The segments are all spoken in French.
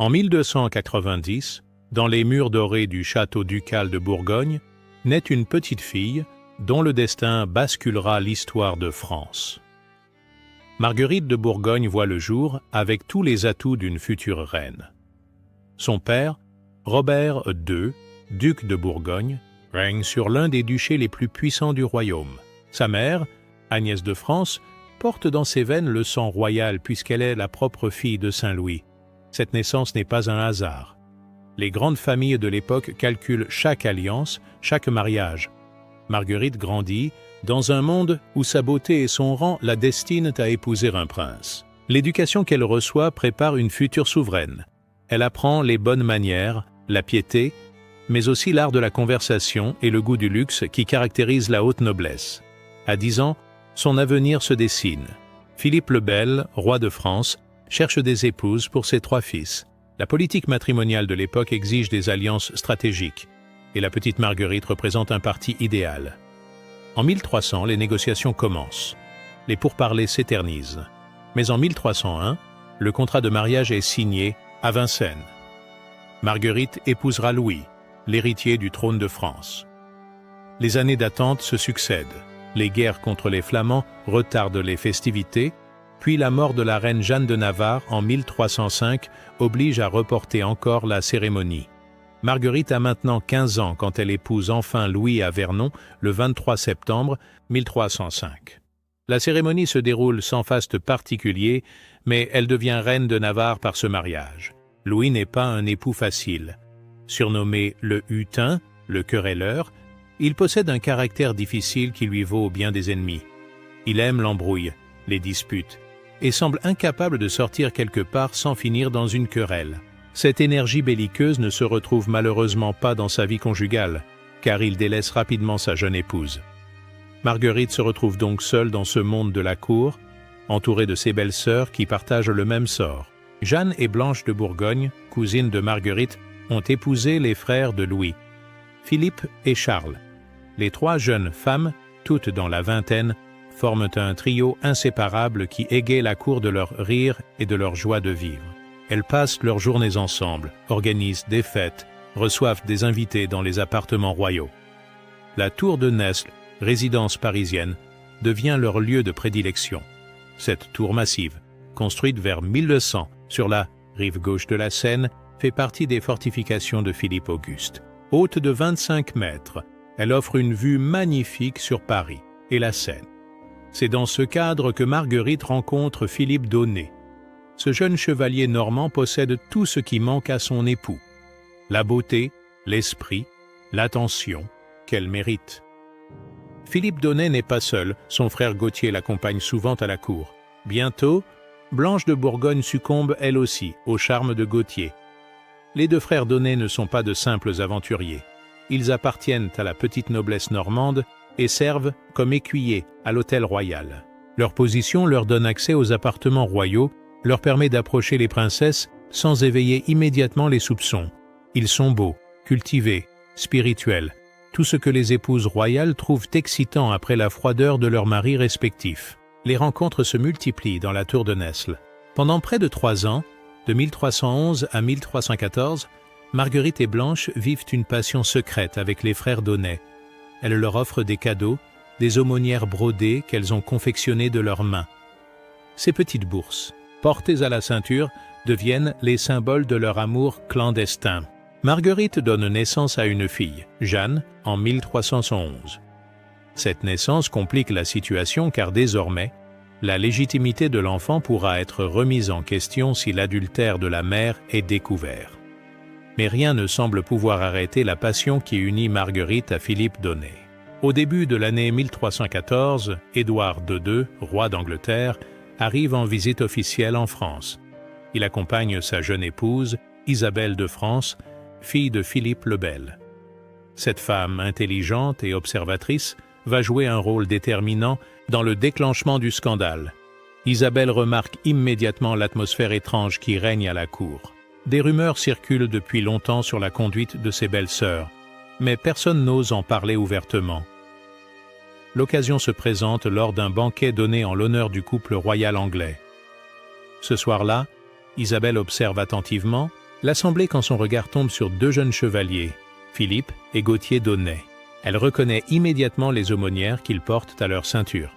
En 1290, dans les murs dorés du château ducal de Bourgogne, naît une petite fille dont le destin basculera l'histoire de France. Marguerite de Bourgogne voit le jour avec tous les atouts d'une future reine. Son père, Robert II, duc de Bourgogne, règne sur l'un des duchés les plus puissants du royaume. Sa mère, Agnès de France, porte dans ses veines le sang royal puisqu'elle est la propre fille de Saint-Louis. Cette naissance n'est pas un hasard. Les grandes familles de l'époque calculent chaque alliance, chaque mariage. Marguerite grandit dans un monde où sa beauté et son rang la destinent à épouser un prince. L'éducation qu'elle reçoit prépare une future souveraine. Elle apprend les bonnes manières, la piété, mais aussi l'art de la conversation et le goût du luxe qui caractérisent la haute noblesse. À 10 ans, son avenir se dessine. Philippe le Bel, roi de France, cherche des épouses pour ses 3 fils. La politique matrimoniale de l'époque exige des alliances stratégiques, et la petite Marguerite représente un parti idéal. En 1300, les négociations commencent. Les pourparlers s'éternisent. Mais en 1301, le contrat de mariage est signé à Vincennes. Marguerite épousera Louis, l'héritier du trône de France. Les années d'attente se succèdent. Les guerres contre les Flamands retardent les festivités, puis la mort de la reine Jeanne de Navarre en 1305 oblige à reporter encore la cérémonie. Marguerite a maintenant 15 ans quand elle épouse enfin Louis à Vernon le 23 septembre 1305. La cérémonie se déroule sans faste particulier, mais elle devient reine de Navarre par ce mariage. Louis n'est pas un époux facile. Surnommé le Hutin, le querelleur, il possède un caractère difficile qui lui vaut bien des ennemis. Il aime l'embrouille, les disputes, et semble incapable de sortir quelque part sans finir dans une querelle. Cette énergie belliqueuse ne se retrouve malheureusement pas dans sa vie conjugale, car il délaisse rapidement sa jeune épouse. Marguerite se retrouve donc seule dans ce monde de la cour, entourée de ses belles-sœurs qui partagent le même sort. Jeanne et Blanche de Bourgogne, cousines de Marguerite, ont épousé les frères de Louis, Philippe et Charles. Les 3 jeunes femmes, toutes dans la vingtaine, forment un trio inséparable qui égaye la cour de leur rire et de leur joie de vivre. Elles passent leurs journées ensemble, organisent des fêtes, reçoivent des invités dans les appartements royaux. La tour de Nesle, résidence parisienne, devient leur lieu de prédilection. Cette tour massive, construite vers 1200 sur la rive gauche de la Seine, fait partie des fortifications de Philippe Auguste. Haute de 25 mètres, elle offre une vue magnifique sur Paris et la Seine. C'est dans ce cadre que Marguerite rencontre Philippe d'Aunay. Ce jeune chevalier normand possède tout ce qui manque à son époux. La beauté, l'esprit, l'attention qu'elle mérite. Philippe d'Aunay n'est pas seul, son frère Gauthier l'accompagne souvent à la cour. Bientôt, Blanche de Bourgogne succombe elle aussi au charme de Gauthier. Les 2 frères d'Aunay ne sont pas de simples aventuriers. Ils appartiennent à la petite noblesse normande et servent comme écuyers à l'hôtel royal. Leur position leur donne accès aux appartements royaux, leur permet d'approcher les princesses sans éveiller immédiatement les soupçons. Ils sont beaux, cultivés, spirituels, tout ce que les épouses royales trouvent excitant après la froideur de leurs maris respectifs. Les rencontres se multiplient dans la tour de Nesle. Pendant près de 3 ans, de 1311 à 1314, Marguerite et Blanche vivent une passion secrète avec les frères d'Aunay. Elle leur offre des cadeaux, des aumônières brodées qu'elles ont confectionnées de leurs mains. Ces petites bourses, portées à la ceinture, deviennent les symboles de leur amour clandestin. Marguerite donne naissance à une fille, Jeanne, en 1311. Cette naissance complique la situation car désormais, la légitimité de l'enfant pourra être remise en question si l'adultère de la mère est découvert. Mais rien ne semble pouvoir arrêter la passion qui unit Marguerite à Philippe d'Aunay. Au début de l'année 1314, Édouard II, roi d'Angleterre, arrive en visite officielle en France. Il accompagne sa jeune épouse, Isabelle de France, fille de Philippe le Bel. Cette femme intelligente et observatrice va jouer un rôle déterminant dans le déclenchement du scandale. Isabelle remarque immédiatement l'atmosphère étrange qui règne à la cour. Des rumeurs circulent depuis longtemps sur la conduite de ses belles-sœurs, mais personne n'ose en parler ouvertement. L'occasion se présente lors d'un banquet donné en l'honneur du couple royal anglais. Ce soir-là, Isabelle observe attentivement l'assemblée quand son regard tombe sur deux jeunes chevaliers, Philippe et Gauthier d'Aunay. Elle reconnaît immédiatement les aumônières qu'ils portent à leur ceinture.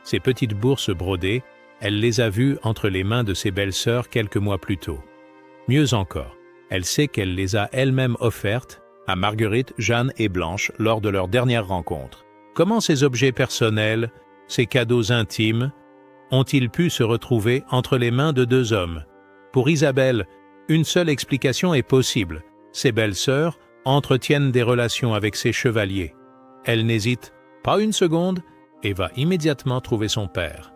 Ces petites bourses brodées, elle les a vues entre les mains de ses belles-sœurs quelques mois plus tôt. Mieux encore, elle sait qu'elle les a elle-même offertes à Marguerite, Jeanne et Blanche lors de leur dernière rencontre. Comment ces objets personnels, ces cadeaux intimes, ont-ils pu se retrouver entre les mains de deux hommes? Pour Isabelle, une seule explication est possible. Ses belles-sœurs entretiennent des relations avec ses chevaliers. Elle n'hésite pas une seconde et va immédiatement trouver son père.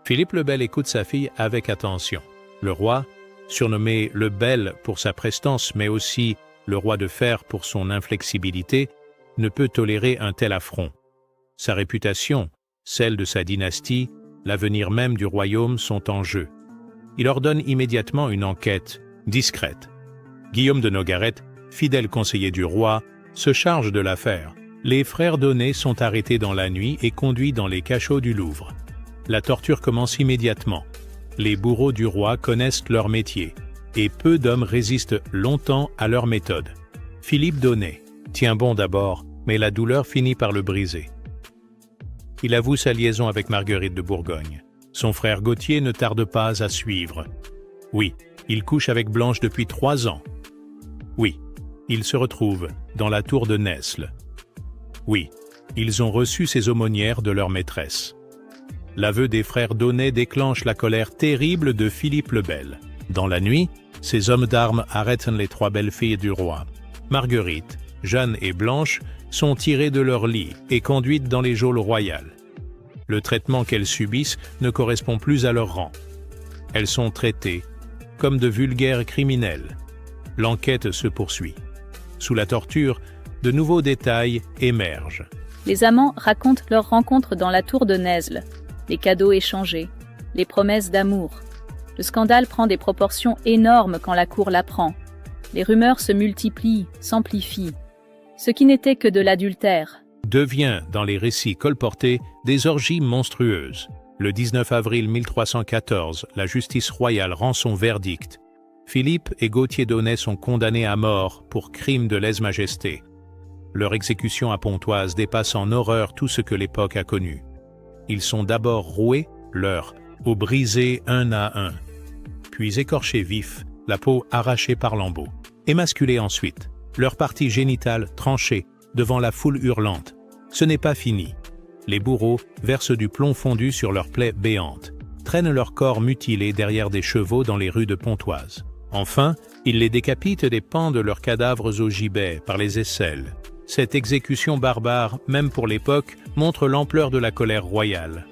Philippe le Bel écoute sa fille avec attention. Le roi, surnommé le Bel pour sa prestance, mais aussi le roi de fer pour son inflexibilité, ne peut tolérer un tel affront. Sa réputation, celle de sa dynastie, l'avenir même du royaume sont en jeu. Il ordonne immédiatement une enquête, discrète. Guillaume de Nogaret, fidèle conseiller du roi, se charge de l'affaire. Les frères d'Aunay sont arrêtés dans la nuit et conduits dans les cachots du Louvre. La torture commence immédiatement. Les bourreaux du roi connaissent leur métier, et peu d'hommes résistent longtemps à leur méthode. Philippe d'Aunay tient bon d'abord, mais la douleur finit par le briser. Il avoue sa liaison avec Marguerite de Bourgogne. Son frère Gauthier ne tarde pas à suivre. Oui, il couche avec Blanche depuis 3 ans. Oui, il se retrouve dans la tour de Nesle. Oui, ils ont reçu ces aumônières de leur maîtresse. L'aveu des frères d'Aunay déclenche la colère terrible de Philippe le Bel. Dans la nuit, ces hommes d'armes arrêtent les 3 belles filles du roi. Marguerite, Jeanne et Blanche sont tirées de leur lit et conduites dans les geôles royales. Le traitement qu'elles subissent ne correspond plus à leur rang. Elles sont traitées comme de vulgaires criminels. L'enquête se poursuit. Sous la torture, de nouveaux détails émergent. Les amants racontent leur rencontre dans la tour de Nesle, les cadeaux échangés, les promesses d'amour. Le scandale prend des proportions énormes quand la cour l'apprend. Les rumeurs se multiplient, s'amplifient. Ce qui n'était que de l'adultère devient, dans les récits colportés, des orgies monstrueuses. Le 19 avril 1314, la justice royale rend son verdict. Philippe et Gauthier d'Aunay sont condamnés à mort pour crime de lèse-majesté. Leur exécution à Pontoise dépasse en horreur tout ce que l'époque a connu. Ils sont d'abord roués, leurs os brisés un à un, puis écorchés vifs, la peau arrachée par lambeaux, émasculés ensuite, leurs parties génitales tranchées devant la foule hurlante. Ce n'est pas fini. Les bourreaux versent du plomb fondu sur leurs plaies béantes, traînent leurs corps mutilés derrière des chevaux dans les rues de Pontoise. Enfin, ils les décapitent et pendent leurs cadavres au gibet par les aisselles. Cette exécution barbare, même pour l'époque, montre l'ampleur de la colère royale.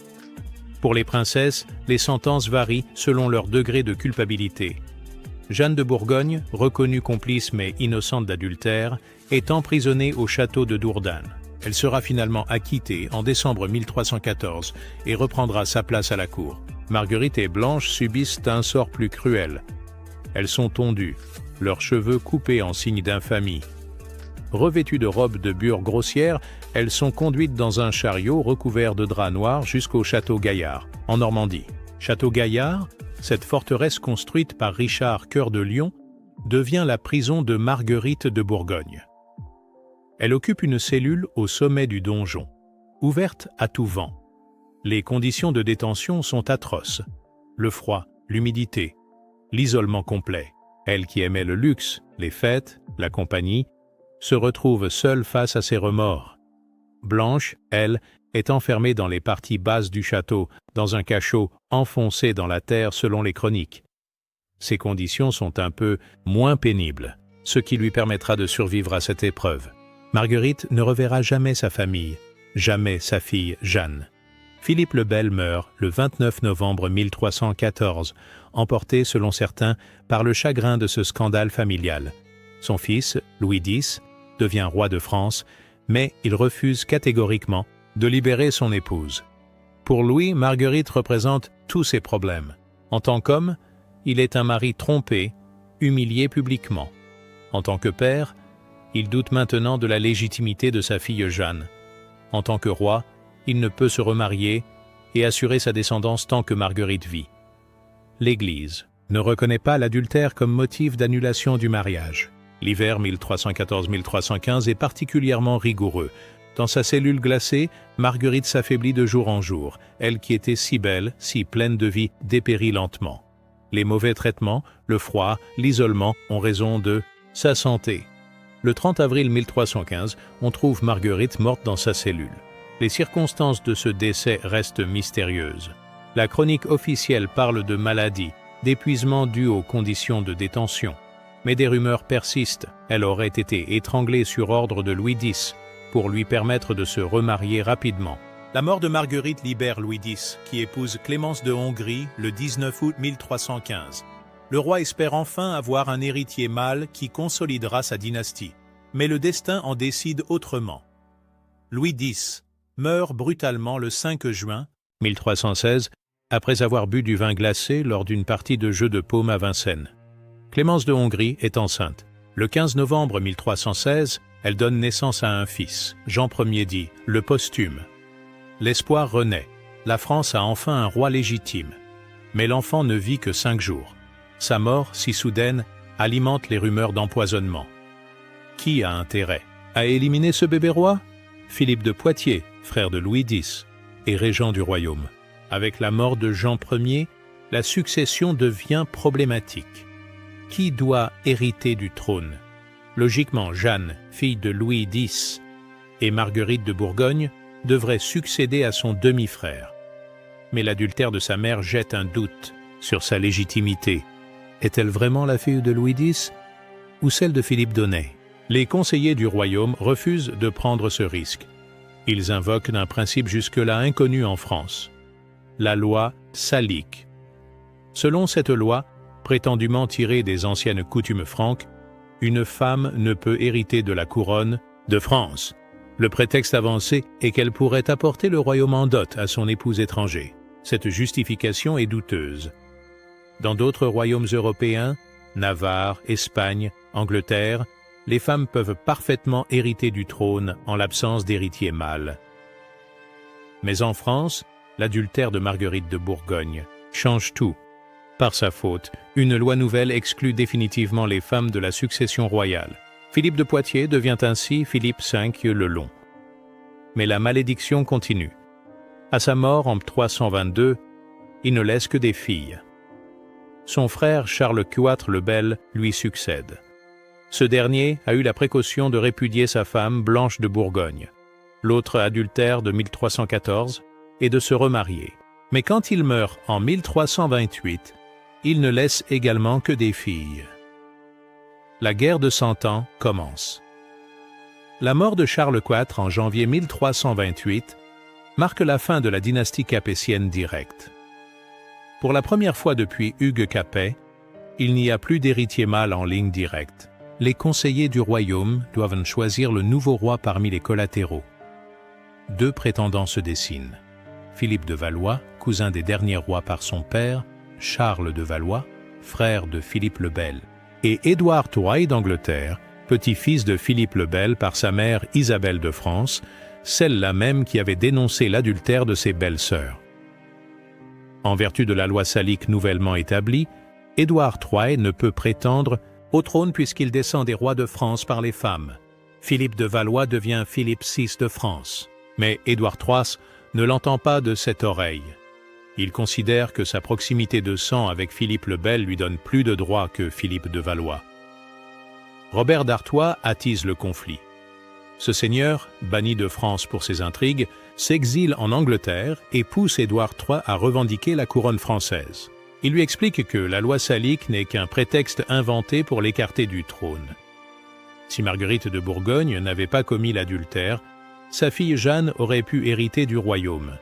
Pour les princesses, les sentences varient selon leur degré de culpabilité. Jeanne de Bourgogne, reconnue complice mais innocente d'adultère, est emprisonnée au château de Dourdan. Elle sera finalement acquittée en décembre 1314 et reprendra sa place à la cour. Marguerite et Blanche subissent un sort plus cruel. Elles sont tondues, leurs cheveux coupés en signe d'infamie. Revêtues de robes de bure grossière, elles sont conduites dans un chariot recouvert de drap noir jusqu'au château Gaillard, en Normandie. Château Gaillard, cette forteresse construite par Richard Cœur de Lion, devient la prison de Marguerite de Bourgogne. Elle occupe une cellule au sommet du donjon, ouverte à tout vent. Les conditions de détention sont atroces. Le froid, l'humidité, l'isolement complet. Elle qui aimait le luxe, les fêtes, la compagnie, se retrouve seule face à ses remords. Blanche, elle, est enfermée dans les parties basses du château, dans un cachot enfoncé dans la terre selon les chroniques. Ses conditions sont un peu moins pénibles, ce qui lui permettra de survivre à cette épreuve. Marguerite ne reverra jamais sa famille, jamais sa fille Jeanne. Philippe le Bel meurt le 29 novembre 1314, emporté selon certains par le chagrin de ce scandale familial. Son fils, Louis X, devient roi de France, mais il refuse catégoriquement de libérer son épouse. Pour Louis, Marguerite représente tous ses problèmes. En tant qu'homme, il est un mari trompé, humilié publiquement. En tant que père, il doute maintenant de la légitimité de sa fille Jeanne. En tant que roi, il ne peut se remarier et assurer sa descendance tant que Marguerite vit. L'Église, ne reconnaît pas l'adultère comme motif d'annulation du mariage. L'hiver 1314-1315 est particulièrement rigoureux. Dans sa cellule glacée, Marguerite s'affaiblit de jour en jour. Elle qui était si belle, si pleine de vie, dépérit lentement. Les mauvais traitements, le froid, l'isolement ont raison de sa santé. Le 30 avril 1315, on trouve Marguerite morte dans sa cellule. Les circonstances de ce décès restent mystérieuses. La chronique officielle parle de maladie, d'épuisement dû aux conditions de détention. Mais des rumeurs persistent. Elle aurait été étranglée sur ordre de Louis X pour lui permettre de se remarier rapidement. La mort de Marguerite libère Louis X, qui épouse Clémence de Hongrie le 19 août 1315. Le roi espère enfin avoir un héritier mâle qui consolidera sa dynastie. Mais le destin en décide autrement. Louis X meurt brutalement le 5 juin 1316, après avoir bu du vin glacé lors d'une partie de jeu de paume à Vincennes. Clémence de Hongrie est enceinte. Le 15 novembre 1316, elle donne naissance à un fils, Jean Ier dit, le posthume. L'espoir renaît. La France a enfin un roi légitime. Mais l'enfant ne vit que 5 jours. Sa mort, si soudaine, alimente les rumeurs d'empoisonnement. Qui a intérêt à éliminer ce bébé roi? Philippe de Poitiers, frère de Louis X, et régent du royaume. Avec la mort de Jean Ier, la succession devient problématique. Qui doit hériter du trône? Logiquement, Jeanne, fille de Louis X, et Marguerite de Bourgogne devraient succéder à son demi-frère. Mais l'adultère de sa mère jette un doute sur sa légitimité. Est-elle vraiment la fille de Louis X ou celle de Philippe d'Aunay? Les conseillers du royaume refusent de prendre ce risque. Ils invoquent un principe jusque-là inconnu en France, la loi salique. Selon cette loi, prétendument tirée des anciennes coutumes franques, une femme ne peut hériter de la couronne de France. Le prétexte avancé est qu'elle pourrait apporter le royaume en dot à son époux étranger. Cette justification est douteuse. Dans d'autres royaumes européens, Navarre, Espagne, Angleterre, les femmes peuvent parfaitement hériter du trône en l'absence d'héritier mâle. Mais en France, l'adultère de Marguerite de Bourgogne change tout. Par sa faute, une loi nouvelle exclut définitivement les femmes de la succession royale. Philippe de Poitiers devient ainsi Philippe V le Long. Mais la malédiction continue. À sa mort en 322, il ne laisse que des filles. Son frère Charles IV le Bel lui succède. Ce dernier a eu la précaution de répudier sa femme Blanche de Bourgogne, l'autre adultère de 1314, et de se remarier. Mais quand il meurt en 1328, il ne laisse également que des filles. La guerre de 100 ans commence. La mort de Charles IV en janvier 1328 marque la fin de la dynastie capétienne directe. Pour la première fois depuis Hugues Capet, il n'y a plus d'héritier mâle en ligne directe. Les conseillers du royaume doivent choisir le nouveau roi parmi les collatéraux. 2 prétendants se dessinent. Philippe de Valois, cousin des derniers rois par son père, Charles de Valois, frère de Philippe le Bel, et Édouard III d'Angleterre, petit-fils de Philippe le Bel par sa mère Isabelle de France, celle-là même qui avait dénoncé l'adultère de ses belles-sœurs. En vertu de la loi salique nouvellement établie, Édouard III ne peut prétendre au trône puisqu'il descend des rois de France par les femmes. Philippe de Valois devient Philippe VI de France. Mais Édouard III ne l'entend pas de cette oreille. Il considère que sa proximité de sang avec Philippe le Bel lui donne plus de droits que Philippe de Valois. Robert d'Artois attise le conflit. Ce seigneur, banni de France pour ses intrigues, s'exile en Angleterre et pousse Édouard III à revendiquer la couronne française. Il lui explique que la loi salique n'est qu'un prétexte inventé pour l'écarter du trône. Si Marguerite de Bourgogne n'avait pas commis l'adultère, sa fille Jeanne aurait pu hériter du royaume.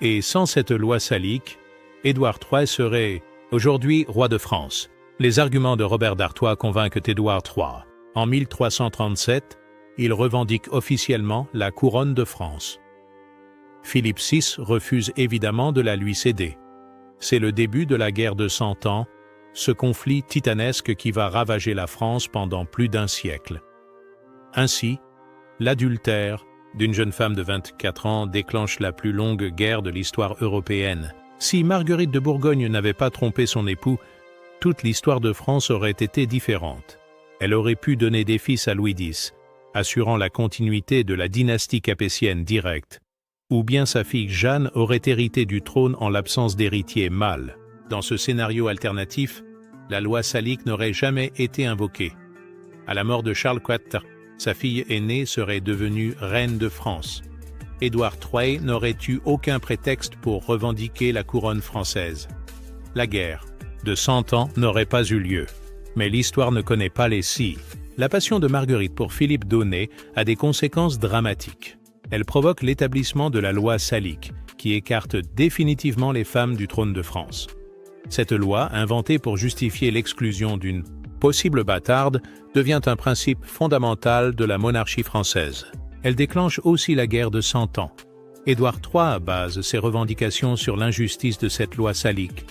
Et sans cette loi salique, Édouard III serait aujourd'hui roi de France. Les arguments de Robert d'Artois convainquent Édouard III. En 1337, il revendique officiellement la couronne de France. Philippe VI refuse évidemment de la lui céder. C'est le début de la guerre de 100 ans, ce conflit titanesque qui va ravager la France pendant plus d'1 siècle. Ainsi, l'adultère d'une jeune femme de 24 ans déclenche la plus longue guerre de l'histoire européenne. Si Marguerite de Bourgogne n'avait pas trompé son époux, toute l'histoire de France aurait été différente. Elle aurait pu donner des fils à Louis X, assurant la continuité de la dynastie capétienne directe, ou bien sa fille Jeanne aurait hérité du trône en l'absence d'héritier mâle. Dans ce scénario alternatif, la loi salique n'aurait jamais été invoquée. À la mort de Charles IV, sa fille aînée serait devenue reine de France. Édouard III n'aurait eu aucun prétexte pour revendiquer la couronne française. La guerre de 100 ans n'aurait pas eu lieu. Mais l'histoire ne connaît pas les si. La passion de Marguerite pour Philippe d'Aunay a des conséquences dramatiques. Elle provoque l'établissement de la loi salique, qui écarte définitivement les femmes du trône de France. Cette loi, inventée pour justifier l'exclusion d'une possible bâtarde, devient un principe fondamental de la monarchie française. Elle déclenche aussi la guerre de 100 ans. Édouard III base ses revendications sur l'injustice de cette loi salique.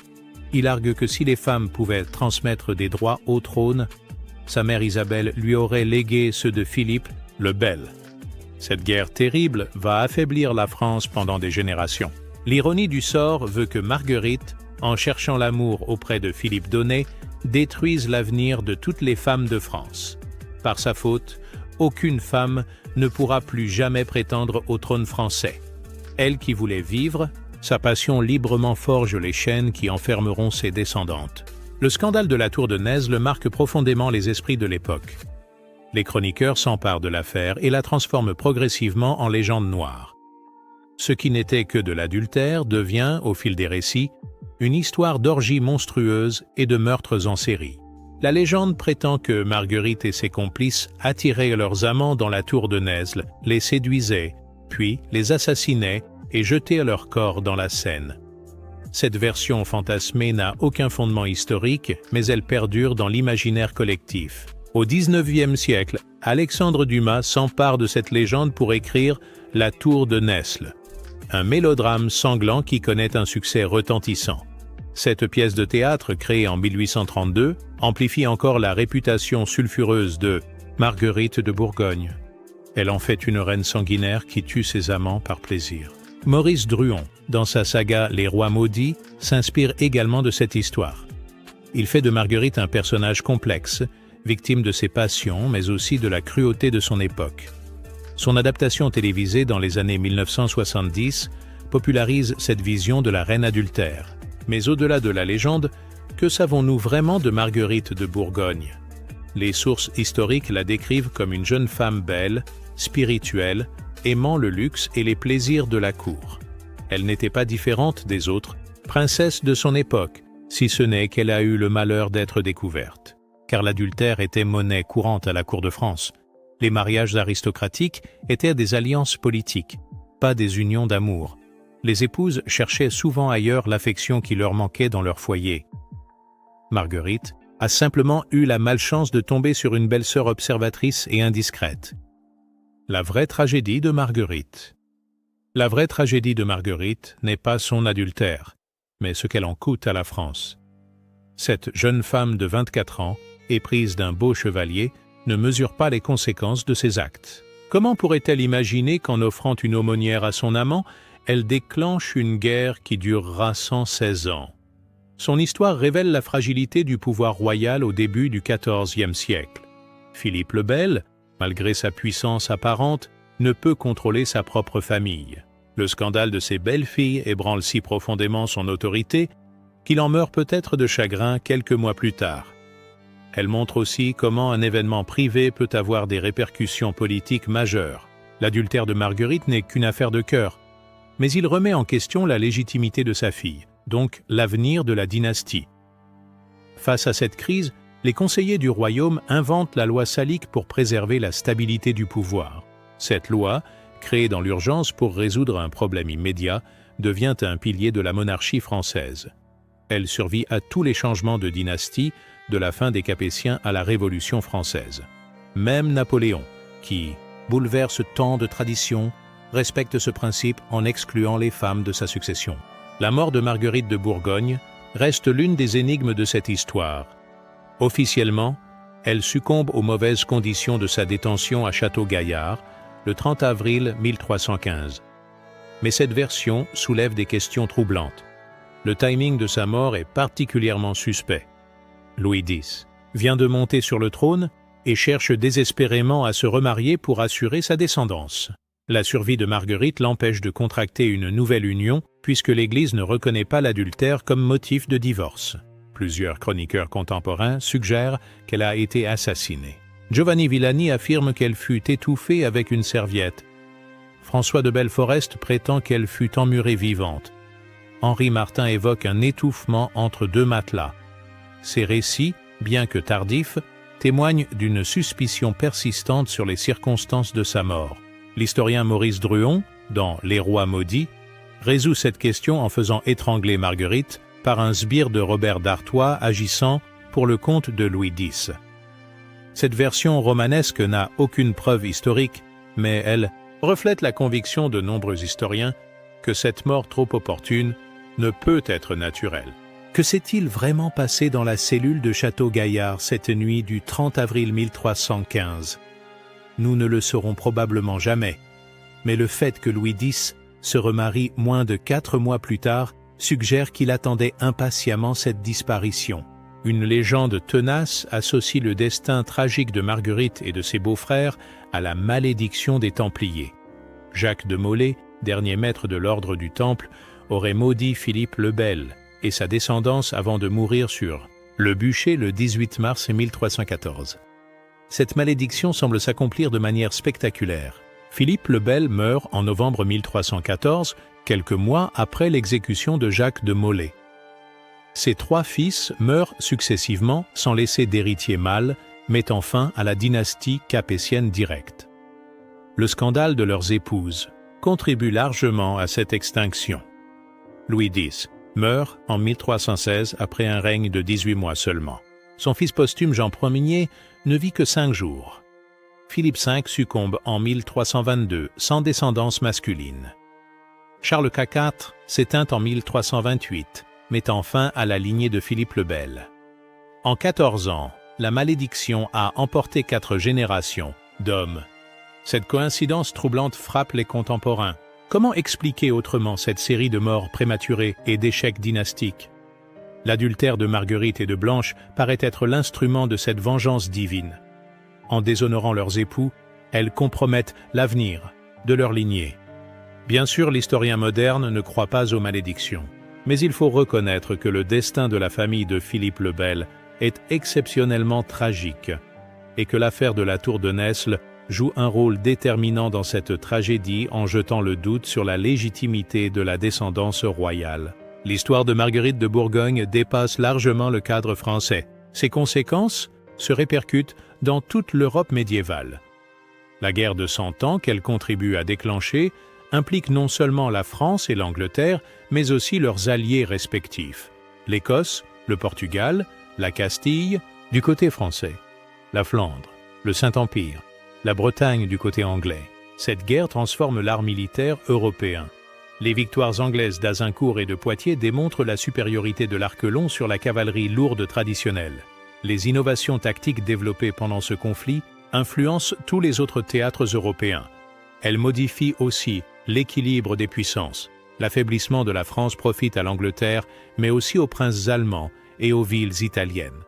Il argue que si les femmes pouvaient transmettre des droits au trône, sa mère Isabelle lui aurait légué ceux de Philippe le Bel. Cette guerre terrible va affaiblir la France pendant des générations. L'ironie du sort veut que Marguerite, en cherchant l'amour auprès de Philippe d'Aunay, détruise l'avenir de toutes les femmes de France. Par sa faute, aucune femme ne pourra plus jamais prétendre au trône français. Elle qui voulait vivre, sa passion librement forge les chaînes qui enfermeront ses descendantes. Le scandale de la tour de Nesle marque profondément les esprits de l'époque. Les chroniqueurs s'emparent de l'affaire et la transforment progressivement en légende noire. Ce qui n'était que de l'adultère devient, au fil des récits, une histoire d'orgies monstrueuses et de meurtres en série. La légende prétend que Marguerite et ses complices attiraient leurs amants dans la tour de Nesle, les séduisaient, puis les assassinaient et jetaient leur corps dans la Seine. Cette version fantasmée n'a aucun fondement historique, mais elle perdure dans l'imaginaire collectif. Au XIXe siècle, Alexandre Dumas s'empare de cette légende pour écrire « La tour de Nesle », un mélodrame sanglant qui connaît un succès retentissant. Cette pièce de théâtre, créée en 1832, amplifie encore la réputation sulfureuse de Marguerite de Bourgogne. Elle en fait une reine sanguinaire qui tue ses amants par plaisir. Maurice Druon, dans sa saga Les Rois Maudits, s'inspire également de cette histoire. Il fait de Marguerite un personnage complexe, victime de ses passions, mais aussi de la cruauté de son époque. Son adaptation télévisée dans les années 1970 popularise cette vision de la reine adultère. Mais au-delà de la légende, que savons-nous vraiment de Marguerite de Bourgogne? Les sources historiques la décrivent comme une jeune femme belle, spirituelle, aimant le luxe et les plaisirs de la cour. Elle n'était pas différente des autres princesses de son époque, si ce n'est qu'elle a eu le malheur d'être découverte. Car l'adultère était monnaie courante à la cour de France. Les mariages aristocratiques étaient des alliances politiques, pas des unions d'amour. Les épouses cherchaient souvent ailleurs l'affection qui leur manquait dans leur foyer. Marguerite a simplement eu la malchance de tomber sur une belle-sœur observatrice et indiscrète. La vraie tragédie de Marguerite. La vraie tragédie de Marguerite n'est pas son adultère, mais ce qu'elle en coûte à la France. Cette jeune femme de 24 ans, éprise d'un beau chevalier, ne mesure pas les conséquences de ses actes. Comment pourrait-elle imaginer qu'en offrant une aumônière à son amant, elle déclenche une guerre qui durera 116 ans? Son histoire révèle la fragilité du pouvoir royal au début du XIVe siècle. Philippe le Bel, malgré sa puissance apparente, ne peut contrôler sa propre famille. Le scandale de ses belles-filles ébranle si profondément son autorité qu'il en meurt peut-être de chagrin quelques mois plus tard. Elle montre aussi comment un événement privé peut avoir des répercussions politiques majeures. L'adultère de Marguerite n'est qu'une affaire de cœur, mais il remet en question la légitimité de sa fille, donc l'avenir de la dynastie. Face à cette crise, les conseillers du royaume inventent la loi salique pour préserver la stabilité du pouvoir. Cette loi, créée dans l'urgence pour résoudre un problème immédiat, devient un pilier de la monarchie française. Elle survit à tous les changements de dynastie, de la fin des Capétiens à la Révolution française. Même Napoléon, qui bouleverse tant de traditions, respecte ce principe en excluant les femmes de sa succession. La mort de Marguerite de Bourgogne reste l'une des énigmes de cette histoire. Officiellement, elle succombe aux mauvaises conditions de sa détention à Château-Gaillard, le 30 avril 1315. Mais cette version soulève des questions troublantes. Le timing de sa mort est particulièrement suspect. Louis X, vient de monter sur le trône et cherche désespérément à se remarier pour assurer sa descendance. La survie de Marguerite l'empêche de contracter une nouvelle union puisque l'Église ne reconnaît pas l'adultère comme motif de divorce. Plusieurs chroniqueurs contemporains suggèrent qu'elle a été assassinée. Giovanni Villani affirme qu'elle fut étouffée avec une serviette. François de Belforest prétend qu'elle fut emmurée vivante. Henri Martin évoque un étouffement entre deux matelas. Ces récits, bien que tardifs, témoignent d'une suspicion persistante sur les circonstances de sa mort. L'historien Maurice Druon, dans Les Rois maudits, résout cette question en faisant étrangler Marguerite par un sbire de Robert d'Artois agissant pour le compte de Louis X. Cette version romanesque n'a aucune preuve historique, mais elle reflète la conviction de nombreux historiens que cette mort trop opportune ne peut être naturelle. Que s'est-il vraiment passé dans la cellule de Château-Gaillard cette nuit du 30 avril 1315 ? Nous ne le saurons probablement jamais, mais le fait que Louis X se remarie moins de 4 mois plus tard suggère qu'il attendait impatiemment cette disparition. Une légende tenace associe le destin tragique de Marguerite et de ses beaux-frères à la malédiction des Templiers. Jacques de Molay, dernier maître de l'ordre du Temple, aurait maudit Philippe le Bel et sa descendance avant de mourir sur le bûcher le 18 mars 1314. Cette malédiction semble s'accomplir de manière spectaculaire. Philippe le Bel meurt en novembre 1314, quelques mois après l'exécution de Jacques de Molay. Ses 3 fils meurent successivement sans laisser d'héritier mâle, mettant fin à la dynastie capétienne directe. Le scandale de leurs épouses contribue largement à cette extinction. Louis X meurt en 1316 après un règne de 18 mois seulement. Son fils posthume Jean Ier ne vit que 5 jours. Philippe V succombe en 1322 sans descendance masculine. Charles IV s'éteint en 1328, mettant fin à la lignée de Philippe le Bel. En 14 ans, la malédiction a emporté 4 générations d'hommes. Cette coïncidence troublante frappe les contemporains. Comment expliquer autrement cette série de morts prématurées et d'échecs dynastiques ? L'adultère de Marguerite et de Blanche paraît être l'instrument de cette vengeance divine. En déshonorant leurs époux, elles compromettent l'avenir de leur lignée. Bien sûr, l'historien moderne ne croit pas aux malédictions, mais il faut reconnaître que le destin de la famille de Philippe le Bel est exceptionnellement tragique et que l'affaire de la tour de Nesle joue un rôle déterminant dans cette tragédie en jetant le doute sur la légitimité de la descendance royale. L'histoire de Marguerite de Bourgogne dépasse largement le cadre français. Ses conséquences se répercutent dans toute l'Europe médiévale. La guerre de 100 ans qu'elle contribue à déclencher implique non seulement la France et l'Angleterre, mais aussi leurs alliés respectifs, l'Écosse, le Portugal, la Castille, du côté français, la Flandre, le Saint-Empire, la Bretagne du côté anglais. Cette guerre transforme l'art militaire européen. Les victoires anglaises d'Azincourt et de Poitiers démontrent la supériorité de l'arc long sur la cavalerie lourde traditionnelle. Les innovations tactiques développées pendant ce conflit influencent tous les autres théâtres européens. Elles modifient aussi l'équilibre des puissances. L'affaiblissement de la France profite à l'Angleterre, mais aussi aux princes allemands et aux villes italiennes.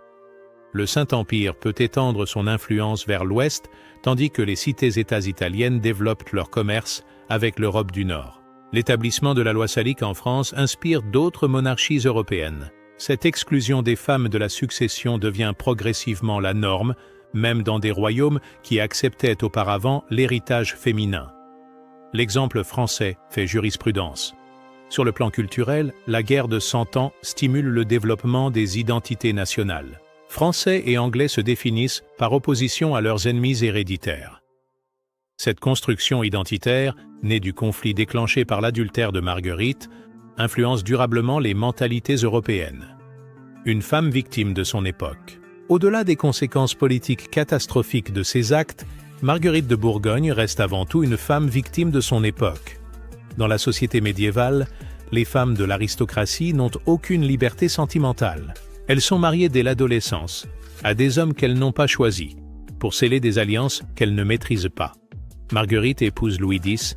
Le Saint-Empire peut étendre son influence vers l'Ouest, tandis que les cités-États italiennes développent leur commerce avec l'Europe du Nord. L'établissement de la loi salique en France inspire d'autres monarchies européennes. Cette exclusion des femmes de la succession devient progressivement la norme, même dans des royaumes qui acceptaient auparavant l'héritage féminin. L'exemple français fait jurisprudence. Sur le plan culturel, la guerre de 100 ans stimule le développement des identités nationales. Français et Anglais se définissent par opposition à leurs ennemis héréditaires. Cette construction identitaire, née du conflit déclenché par l'adultère de Marguerite, influence durablement les mentalités européennes. Une femme victime de son époque. Au-delà des conséquences politiques catastrophiques de ses actes, Marguerite de Bourgogne reste avant tout une femme victime de son époque. Dans la société médiévale, les femmes de l'aristocratie n'ont aucune liberté sentimentale. Elles sont mariées dès l'adolescence, à des hommes qu'elles n'ont pas choisis, pour sceller des alliances qu'elles ne maîtrisent pas. Marguerite épouse Louis X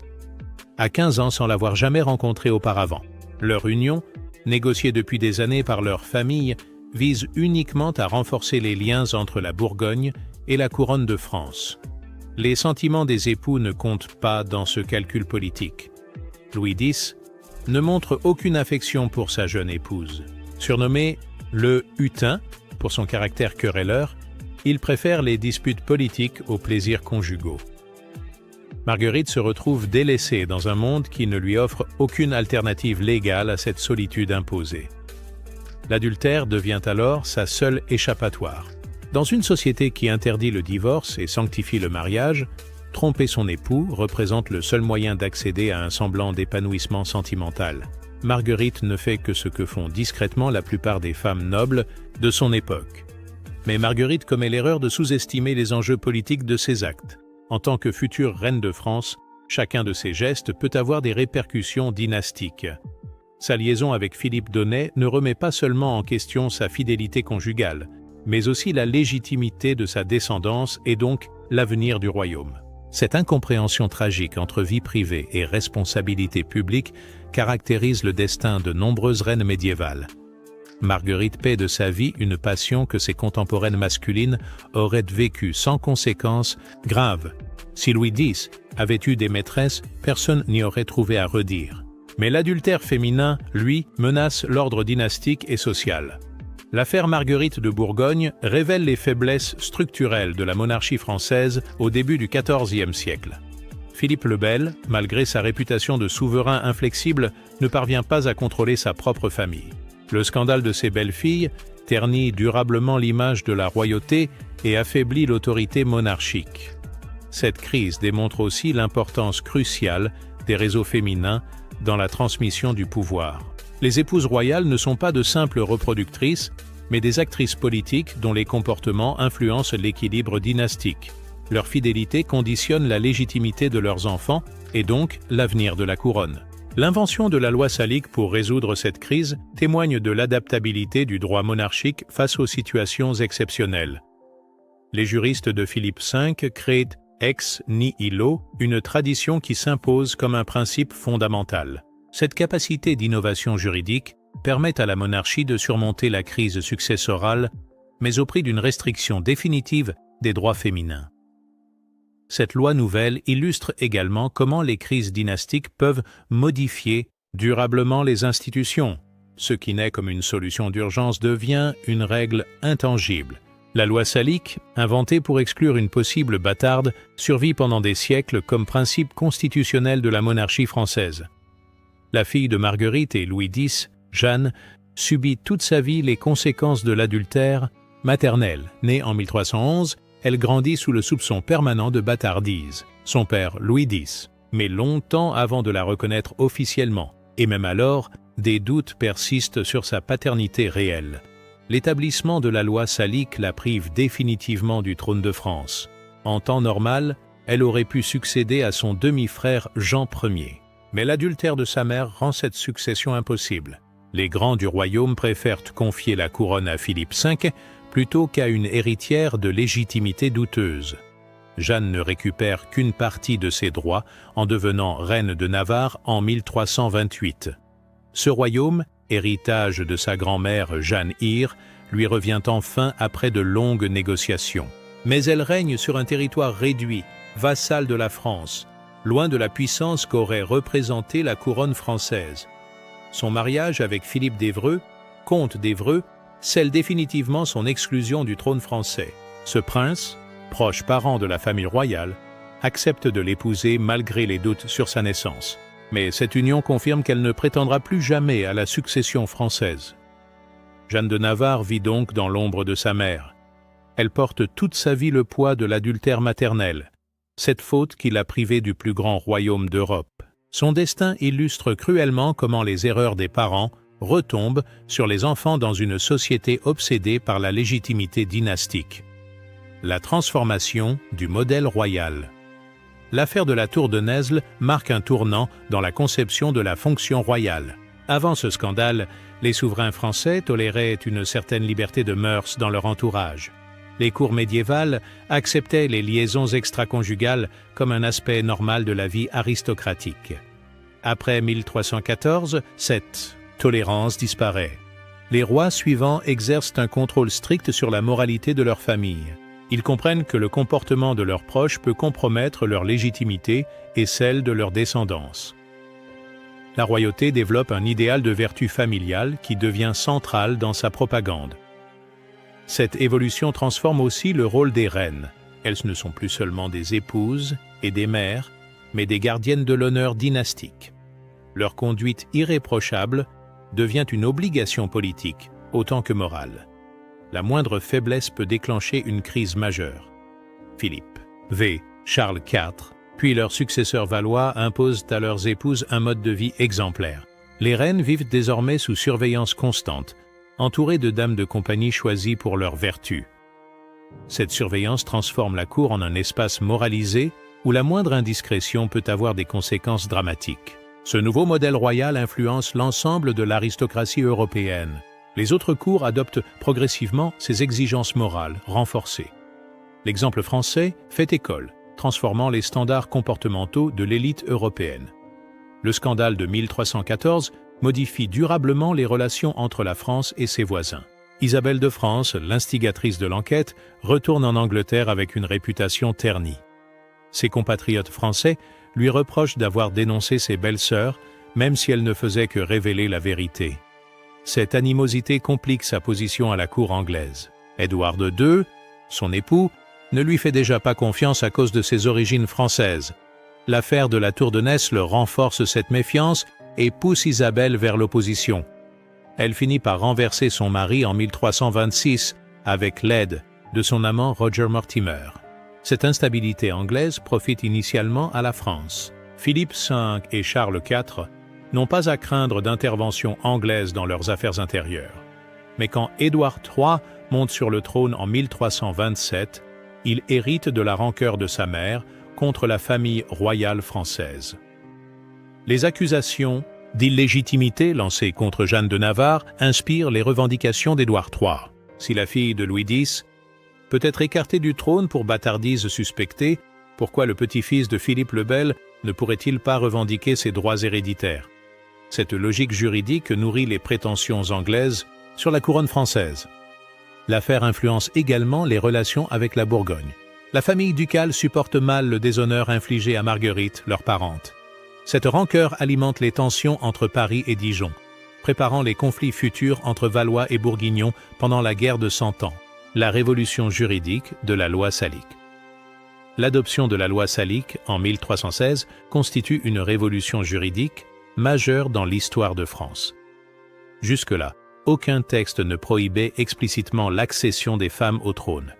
à 15 ans sans l'avoir jamais rencontré auparavant. Leur union, négociée depuis des années par leur famille, vise uniquement à renforcer les liens entre la Bourgogne et la couronne de France. Les sentiments des époux ne comptent pas dans ce calcul politique. Louis X ne montre aucune affection pour sa jeune épouse. Surnommé le Hutin pour son caractère querelleur, il préfère les disputes politiques aux plaisirs conjugaux. Marguerite se retrouve délaissée dans un monde qui ne lui offre aucune alternative légale à cette solitude imposée. L'adultère devient alors sa seule échappatoire. Dans une société qui interdit le divorce et sanctifie le mariage, tromper son époux représente le seul moyen d'accéder à un semblant d'épanouissement sentimental. Marguerite ne fait que ce que font discrètement la plupart des femmes nobles de son époque. Mais Marguerite commet l'erreur de sous-estimer les enjeux politiques de ses actes. En tant que future reine de France, chacun de ses gestes peut avoir des répercussions dynastiques. Sa liaison avec Philippe d'Aunay ne remet pas seulement en question sa fidélité conjugale, mais aussi la légitimité de sa descendance et donc l'avenir du royaume. Cette incompréhension tragique entre vie privée et responsabilité publique caractérise le destin de nombreuses reines médiévales. Marguerite paie de sa vie une passion que ses contemporaines masculines auraient vécue sans conséquences graves. Si Louis X avait eu des maîtresses, personne n'y aurait trouvé à redire. Mais l'adultère féminin, lui, menace l'ordre dynastique et social. L'affaire Marguerite de Bourgogne révèle les faiblesses structurelles de la monarchie française au début du XIVe siècle. Philippe le Bel, malgré sa réputation de souverain inflexible, ne parvient pas à contrôler sa propre famille. Le scandale de ses belles-filles ternit durablement l'image de la royauté et affaiblit l'autorité monarchique. Cette crise démontre aussi l'importance cruciale des réseaux féminins dans la transmission du pouvoir. Les épouses royales ne sont pas de simples reproductrices, mais des actrices politiques dont les comportements influencent l'équilibre dynastique. Leur fidélité conditionne la légitimité de leurs enfants et donc l'avenir de la couronne. L'invention de la loi salique pour résoudre cette crise témoigne de l'adaptabilité du droit monarchique face aux situations exceptionnelles. Les juristes de Philippe V créent ex nihilo une tradition qui s'impose comme un principe fondamental. Cette capacité d'innovation juridique permet à la monarchie de surmonter la crise successorale, mais au prix d'une restriction définitive des droits féminins. Cette loi nouvelle illustre également comment les crises dynastiques peuvent modifier durablement les institutions. Ce qui naît comme une solution d'urgence devient une règle intangible. La loi salique, inventée pour exclure une possible bâtarde, survit pendant des siècles comme principe constitutionnel de la monarchie française. La fille de Marguerite et Louis X, Jeanne, subit toute sa vie les conséquences de l'adultère maternel. Née en 1311, elle grandit sous le soupçon permanent de bâtardise. Son père, Louis X, met longtemps avant de la reconnaître officiellement, et même alors, des doutes persistent sur sa paternité réelle. L'établissement de la loi salique la prive définitivement du trône de France. En temps normal, elle aurait pu succéder à son demi-frère Jean Ier. Mais l'adultère de sa mère rend cette succession impossible. Les grands du royaume préfèrent confier la couronne à Philippe V plutôt qu'à une héritière de légitimité douteuse. Jeanne ne récupère qu'une partie de ses droits en devenant reine de Navarre en 1328. Ce royaume, héritage de sa grand-mère Jeanne Hire, lui revient enfin après de longues négociations. Mais elle règne sur un territoire réduit, vassal de la France, loin de la puissance qu'aurait représentée la couronne française. Son mariage avec Philippe d'Évreux, comte d'Évreux, scelle définitivement son exclusion du trône français. Ce prince, proche parent de la famille royale, accepte de l'épouser malgré les doutes sur sa naissance. Mais cette union confirme qu'elle ne prétendra plus jamais à la succession française. Jeanne de Navarre vit donc dans l'ombre de sa mère. Elle porte toute sa vie le poids de l'adultère maternel, cette faute qui l'a privée du plus grand royaume d'Europe. Son destin illustre cruellement comment les erreurs des parents retombent sur les enfants dans une société obsédée par la légitimité dynastique. La transformation du modèle royal. L'affaire de la tour de Nesle marque un tournant dans la conception de la fonction royale. Avant ce scandale, les souverains français toléraient une certaine liberté de mœurs dans leur entourage. Les cours médiévales acceptaient les liaisons extraconjugales comme un aspect normal de la vie aristocratique. Après 1314, cette tolérance disparaît. les rois suivants exercent un contrôle strict sur la moralité de leur famille. Ils comprennent que le comportement de leurs proches peut compromettre leur légitimité et celle de leur descendance. La royauté développe un idéal de vertu familiale qui devient central dans sa propagande. Cette évolution transforme aussi le rôle des reines. Elles ne sont plus seulement des épouses et des mères, mais des gardiennes de l'honneur dynastique. Leur conduite irréprochable devient une obligation politique autant que morale. La moindre faiblesse peut déclencher une crise majeure. Philippe V, Charles IV, puis leurs successeurs valois imposent à leurs épouses un mode de vie exemplaire. Les reines vivent désormais sous surveillance constante, entourées de dames de compagnie choisies pour leur vertu. Cette surveillance transforme la cour en un espace moralisé où la moindre indiscrétion peut avoir des conséquences dramatiques. Ce nouveau modèle royal influence l'ensemble de l'aristocratie européenne. Les autres cours adoptent progressivement ces exigences morales renforcées. L'exemple français fait école, transformant les standards comportementaux de l'élite européenne. Le scandale de 1314 modifie durablement les relations entre la France et ses voisins. Isabelle de France, l'instigatrice de l'enquête, retourne en Angleterre avec une réputation ternie. Ses compatriotes français lui reprochent d'avoir dénoncé ses belles-sœurs, même si elles ne faisaient que révéler la vérité. Cette animosité complique sa position à la cour anglaise. Édouard II, son époux, ne lui fait déjà pas confiance à cause de ses origines françaises. L'affaire de la Tour de Nesle renforce cette méfiance et pousse Isabelle vers l'opposition. Elle finit par renverser son mari en 1326 avec l'aide de son amant Roger Mortimer. Cette instabilité anglaise profite initialement à la France. Philippe V et Charles IV n'ont pas à craindre d'intervention anglaise dans leurs affaires intérieures. Mais quand Édouard III monte sur le trône en 1327, il hérite de la rancœur de sa mère contre la famille royale française. Les accusations d'illégitimité lancées contre Jeanne de Navarre inspirent les revendications d'Édouard III. Si la fille de Louis X peut être écartée du trône pour bâtardise suspectée, pourquoi le petit-fils de Philippe le Bel ne pourrait-il pas revendiquer ses droits héréditaires? Cette logique juridique nourrit les prétentions anglaises sur la couronne française. L'affaire influence également les relations avec la Bourgogne. La famille ducale supporte mal le déshonneur infligé à Marguerite, leur parente. Cette rancœur alimente les tensions entre Paris et Dijon, préparant les conflits futurs entre Valois et Bourguignons pendant la guerre de Cent Ans, la révolution juridique de la loi salique. L'adoption de la loi salique en 1316 constitue une révolution juridique majeure dans l'histoire de France. Jusque-là, aucun texte ne prohibait explicitement l'accession des femmes au trône.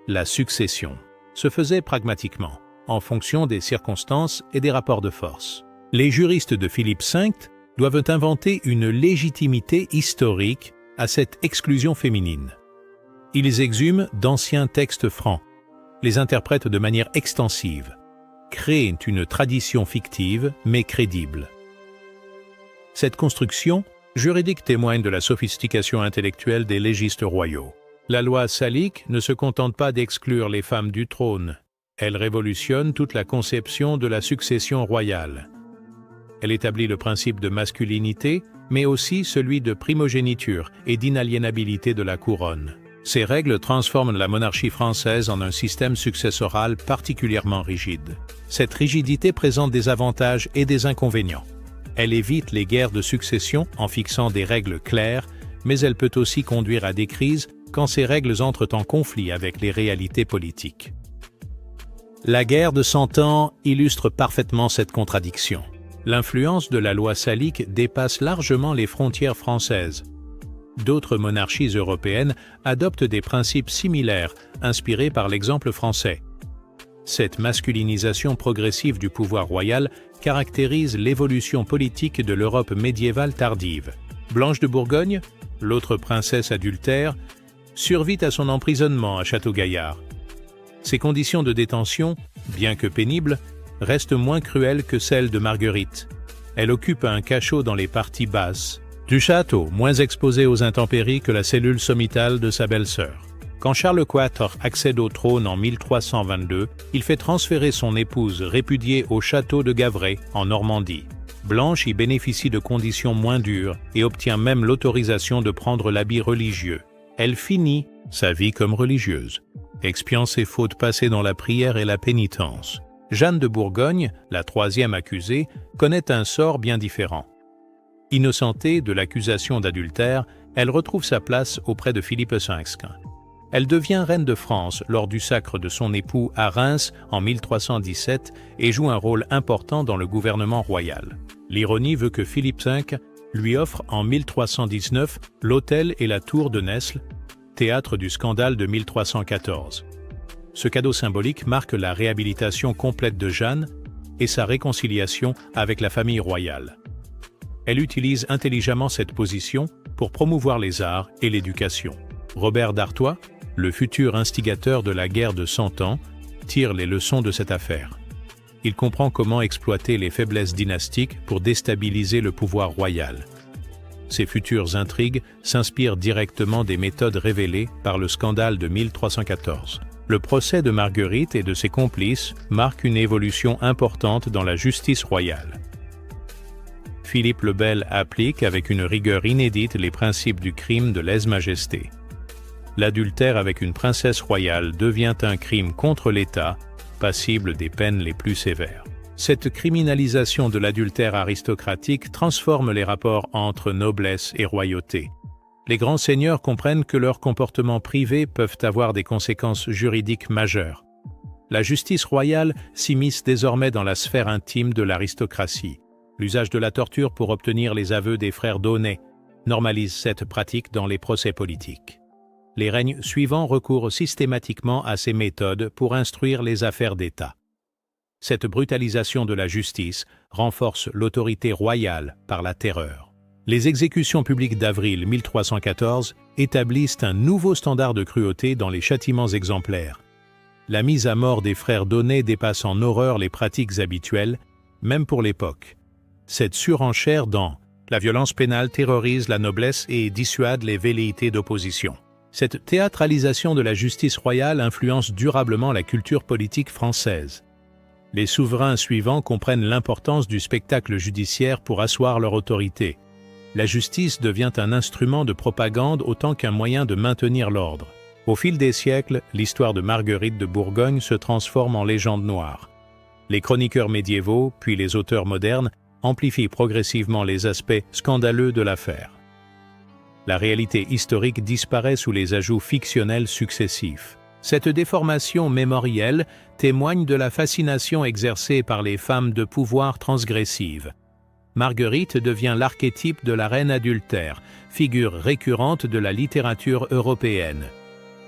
La succession se faisait pragmatiquement, en fonction des circonstances et des rapports de force. Les juristes de Philippe V doivent inventer une légitimité historique à cette exclusion féminine. Ils exhument d'anciens textes francs, les interprètent de manière extensive, créent une tradition fictive mais crédible. Cette construction juridique témoigne de la sophistication intellectuelle des légistes royaux. La loi salique ne se contente pas d'exclure les femmes du trône. Elle révolutionne toute la conception de la succession royale. Elle établit le principe de masculinité, mais aussi celui de primogéniture et d'inaliénabilité de la couronne. Ces règles transforment la monarchie française en un système successoral particulièrement rigide. Cette rigidité présente des avantages et des inconvénients. Elle évite les guerres de succession en fixant des règles claires, mais elle peut aussi conduire à des crises quand ces règles entrent en conflit avec les réalités politiques. La guerre de Cent Ans illustre parfaitement cette contradiction. L'influence de la loi salique dépasse largement les frontières françaises. D'autres monarchies européennes adoptent des principes similaires, inspirés par l'exemple français. Cette masculinisation progressive du pouvoir royal caractérise l'évolution politique de l'Europe médiévale tardive. Blanche de Bourgogne, l'autre princesse adultère, survit à son emprisonnement à Château-Gaillard. Ses conditions de détention, bien que pénibles, restent moins cruelles que celles de Marguerite. Elle occupe un cachot dans les parties basses du château, moins exposé aux intempéries que la cellule sommitale de sa belle-sœur. Quand Charles IV accède au trône en 1322, il fait transférer son épouse répudiée au château de Gavray, en Normandie. Blanche y bénéficie de conditions moins dures et obtient même l'autorisation de prendre l'habit religieux. Elle finit sa vie comme religieuse, expiant ses fautes passées dans la prière et la pénitence. Jeanne de Bourgogne, la troisième accusée, connaît un sort bien différent. Innocentée de l'accusation d'adultère, elle retrouve sa place auprès de Philippe V. Elle devient reine de France lors du sacre de son époux à Reims en 1317 et joue un rôle important dans le gouvernement royal. L'ironie veut que Philippe V lui offre en 1319 l'hôtel et la tour de Nesle, théâtre du scandale de 1314. Ce cadeau symbolique marque la réhabilitation complète de Jeanne et sa réconciliation avec la famille royale. Elle utilise intelligemment cette position pour promouvoir les arts et l'éducation. Robert d'Artois, le futur instigateur de la guerre de 100 ans, tire les leçons de cette affaire. Il comprend comment exploiter les faiblesses dynastiques pour déstabiliser le pouvoir royal. Ces futures intrigues s'inspirent directement des méthodes révélées par le scandale de 1314. Le procès de Marguerite et de ses complices marque une évolution importante dans la justice royale. Philippe le Bel applique avec une rigueur inédite les principes du crime de lèse-majesté. L'adultère avec une princesse royale devient un crime contre l'État, passible des peines les plus sévères. Cette criminalisation de l'adultère aristocratique transforme les rapports entre noblesse et royauté. Les grands seigneurs comprennent que leurs comportements privés peuvent avoir des conséquences juridiques majeures. La justice royale s'immisce désormais dans la sphère intime de l'aristocratie. L'usage de la torture pour obtenir les aveux des frères d'Aunay normalise cette pratique dans les procès politiques. Les règnes suivants recourent systématiquement à ces méthodes pour instruire les affaires d'État. Cette brutalisation de la justice renforce l'autorité royale par la terreur. Les exécutions publiques d'avril 1314 établissent un nouveau standard de cruauté dans les châtiments exemplaires. La mise à mort des frères d'Aunay dépasse en horreur les pratiques habituelles, même pour l'époque. Cette surenchère dans la violence pénale terrorise la noblesse et dissuade les velléités d'opposition. Cette théâtralisation de la justice royale influence durablement la culture politique française. Les souverains suivants comprennent l'importance du spectacle judiciaire pour asseoir leur autorité. La justice devient un instrument de propagande autant qu'un moyen de maintenir l'ordre. Au fil des siècles, l'histoire de Marguerite de Bourgogne se transforme en légende noire. Les chroniqueurs médiévaux, puis les auteurs modernes, amplifient progressivement les aspects scandaleux de l'affaire. La réalité historique disparaît sous les ajouts fictionnels successifs. Cette déformation mémorielle témoigne de la fascination exercée par les femmes de pouvoir transgressives. Marguerite devient l'archétype de la reine adultère, figure récurrente de la littérature européenne.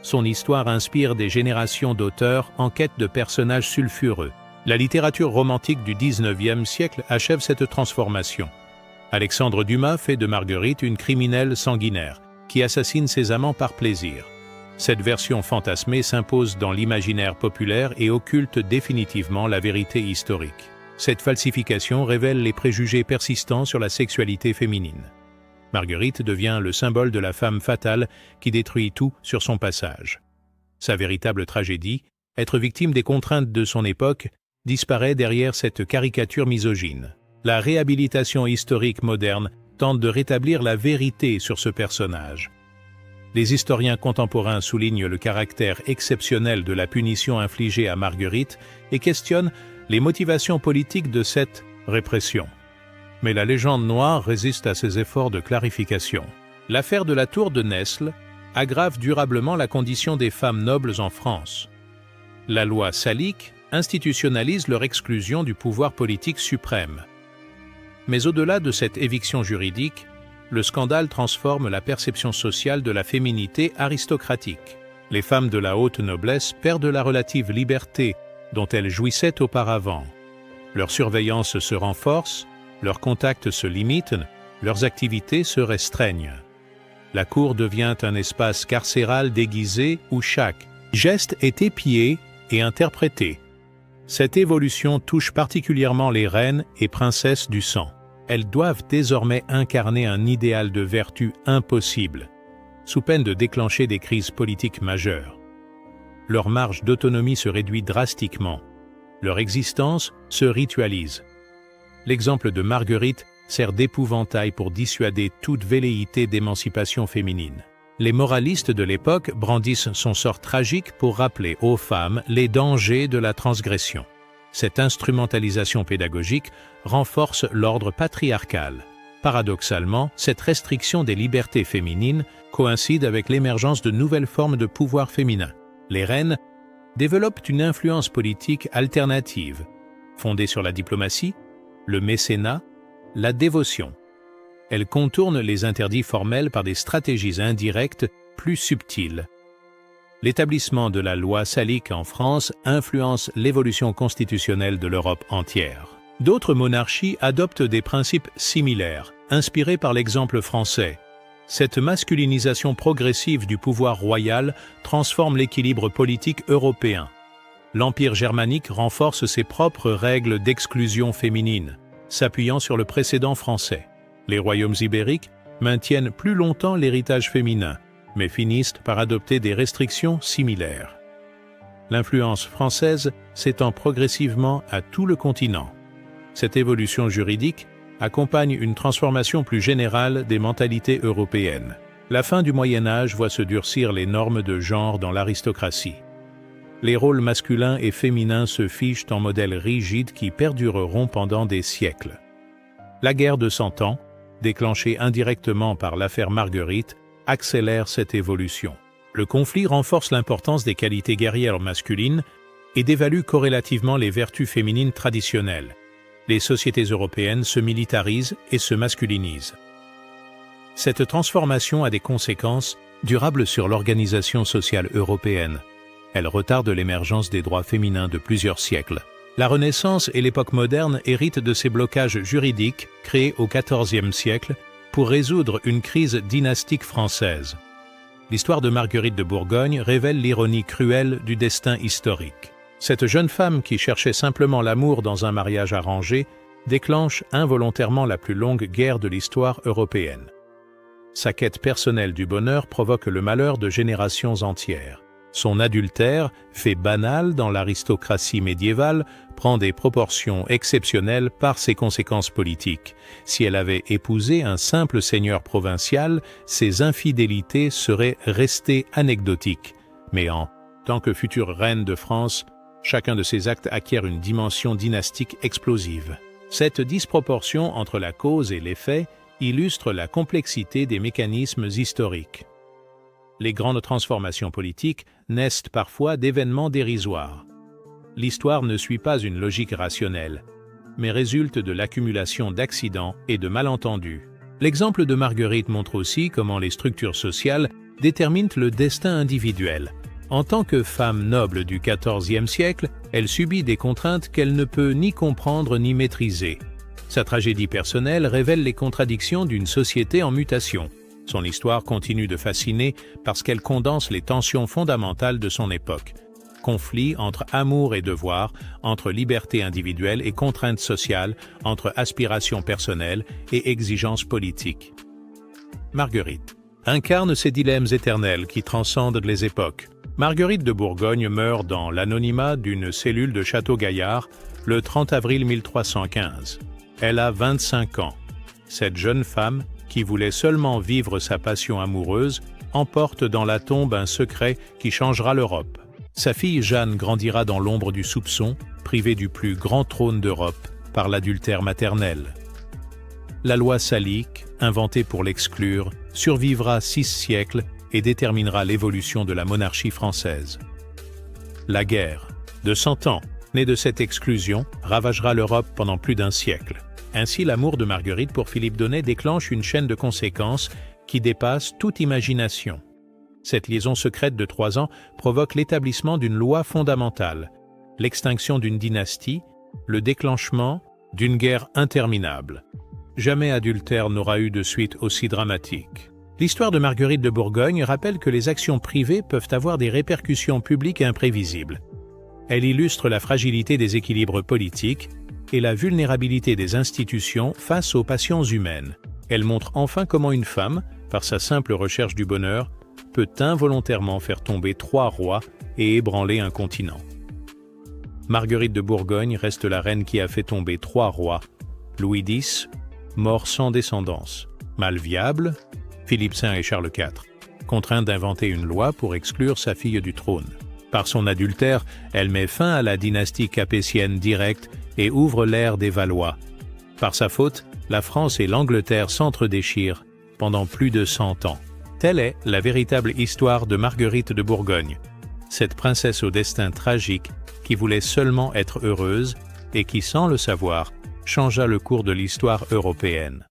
Son histoire inspire des générations d'auteurs en quête de personnages sulfureux. La littérature romantique du XIXe siècle achève cette transformation. Alexandre Dumas fait de Marguerite une criminelle sanguinaire, qui assassine ses amants par plaisir. Cette version fantasmée s'impose dans l'imaginaire populaire et occulte définitivement la vérité historique. Cette falsification révèle les préjugés persistants sur la sexualité féminine. Marguerite devient le symbole de la femme fatale qui détruit tout sur son passage. Sa véritable tragédie, être victime des contraintes de son époque, disparaît derrière cette caricature misogyne. La réhabilitation historique moderne tente de rétablir la vérité sur ce personnage. Les historiens contemporains soulignent le caractère exceptionnel de la punition infligée à Marguerite et questionnent les motivations politiques de cette répression. Mais la légende noire résiste à ces efforts de clarification. L'affaire de la tour de Nesle aggrave durablement la condition des femmes nobles en France. La loi salique institutionnalise leur exclusion du pouvoir politique suprême. Mais au-delà de cette éviction juridique, le scandale transforme la perception sociale de la féminité aristocratique. Les femmes de la haute noblesse perdent la relative liberté dont elles jouissaient auparavant. Leur surveillance se renforce, leurs contacts se limitent, leurs activités se restreignent. La cour devient un espace carcéral déguisé où chaque geste est épié et interprété. Cette évolution touche particulièrement les reines et princesses du sang. Elles doivent désormais incarner un idéal de vertu impossible, sous peine de déclencher des crises politiques majeures. Leur marge d'autonomie se réduit drastiquement. Leur existence se ritualise. L'exemple de Marguerite sert d'épouvantail pour dissuader toute velléité d'émancipation féminine. Les moralistes de l'époque brandissent son sort tragique pour rappeler aux femmes les dangers de la transgression. Cette instrumentalisation pédagogique renforce l'ordre patriarcal. Paradoxalement, cette restriction des libertés féminines coïncide avec l'émergence de nouvelles formes de pouvoir féminin. Les reines développent une influence politique alternative, fondée sur la diplomatie, le mécénat, la dévotion. Elles contournent les interdits formels par des stratégies indirectes plus subtiles. L'établissement de la loi salique en France influence l'évolution constitutionnelle de l'Europe entière. D'autres monarchies adoptent des principes similaires, inspirés par l'exemple français. Cette masculinisation progressive du pouvoir royal transforme l'équilibre politique européen. L'Empire germanique renforce ses propres règles d'exclusion féminine, s'appuyant sur le précédent français. Les royaumes ibériques maintiennent plus longtemps l'héritage féminin, mais finissent par adopter des restrictions similaires. L'influence française s'étend progressivement à tout le continent. Cette évolution juridique accompagne une transformation plus générale des mentalités européennes. La fin du Moyen Âge voit se durcir les normes de genre dans l'aristocratie. Les rôles masculins et féminins se figent en modèles rigides qui perdureront pendant des siècles. La guerre de 100 ans, déclenchée indirectement par l'affaire Marguerite, accélère cette évolution. Le conflit renforce l'importance des qualités guerrières masculines et dévalue corrélativement les vertus féminines traditionnelles. Les sociétés européennes se militarisent et se masculinisent. Cette transformation a des conséquences durables sur l'organisation sociale européenne. Elle retarde l'émergence des droits féminins de plusieurs siècles. La Renaissance et l'époque moderne héritent de ces blocages juridiques créés au XIVe siècle pour résoudre une crise dynastique française. L'histoire de Marguerite de Bourgogne révèle l'ironie cruelle du destin historique. Cette jeune femme qui cherchait simplement l'amour dans un mariage arrangé déclenche involontairement la plus longue guerre de l'histoire européenne. Sa quête personnelle du bonheur provoque le malheur de générations entières. Son adultère, fait banal dans l'aristocratie médiévale, prend des proportions exceptionnelles par ses conséquences politiques. Si elle avait épousé un simple seigneur provincial, ses infidélités seraient restées anecdotiques. Mais en tant que future reine de France, chacun de ses actes acquiert une dimension dynastique explosive. Cette disproportion entre la cause et l'effet illustre la complexité des mécanismes historiques. Les grandes transformations politiques naissent parfois d'événements dérisoires. L'histoire ne suit pas une logique rationnelle, mais résulte de l'accumulation d'accidents et de malentendus. L'exemple de Marguerite montre aussi comment les structures sociales déterminent le destin individuel. En tant que femme noble du XIVe siècle, elle subit des contraintes qu'elle ne peut ni comprendre ni maîtriser. Sa tragédie personnelle révèle les contradictions d'une société en mutation. Son histoire continue de fasciner parce qu'elle condense les tensions fondamentales de son époque. Conflit entre amour et devoir, entre liberté individuelle et contraintes sociales, entre aspirations personnelles et exigences politiques. Marguerite incarne ces dilemmes éternels qui transcendent les époques. Marguerite de Bourgogne meurt dans l'anonymat d'une cellule de Château-Gaillard le 30 avril 1315. Elle a 25 ans. Cette jeune femme, qui voulait seulement vivre sa passion amoureuse, emporte dans la tombe un secret qui changera l'Europe. Sa fille Jeanne grandira dans l'ombre du soupçon, privée du plus grand trône d'Europe par l'adultère maternel. La loi salique, inventée pour l'exclure, survivra 6 siècles et déterminera l'évolution de la monarchie française. La guerre de 100 ans, née de cette exclusion, ravagera l'Europe pendant plus d'un siècle. Ainsi, l'amour de Marguerite pour Philippe d'Aunay déclenche une chaîne de conséquences qui dépasse toute imagination. Cette liaison secrète de 3 ans provoque l'établissement d'une loi fondamentale, l'extinction d'une dynastie, le déclenchement d'une guerre interminable. Jamais adultère n'aura eu de suite aussi dramatique. L'histoire de Marguerite de Bourgogne rappelle que les actions privées peuvent avoir des répercussions publiques imprévisibles. Elle illustre la fragilité des équilibres politiques et la vulnérabilité des institutions face aux passions humaines. Elle montre enfin comment une femme, par sa simple recherche du bonheur, peut involontairement faire tomber 3 rois et ébranler un continent. Marguerite de Bourgogne reste la reine qui a fait tomber 3 rois Louis X, mort sans descendance. Mal viable, Philippe V et Charles IV, contraints d'inventer une loi pour exclure sa fille du trône. Par son adultère, elle met fin à la dynastie capétienne directe et ouvre l'ère des Valois. Par sa faute, la France et l'Angleterre s'entre-déchirent pendant plus de 100 ans. Telle est la véritable histoire de Marguerite de Bourgogne, cette princesse au destin tragique qui voulait seulement être heureuse et qui, sans le savoir, changea le cours de l'histoire européenne.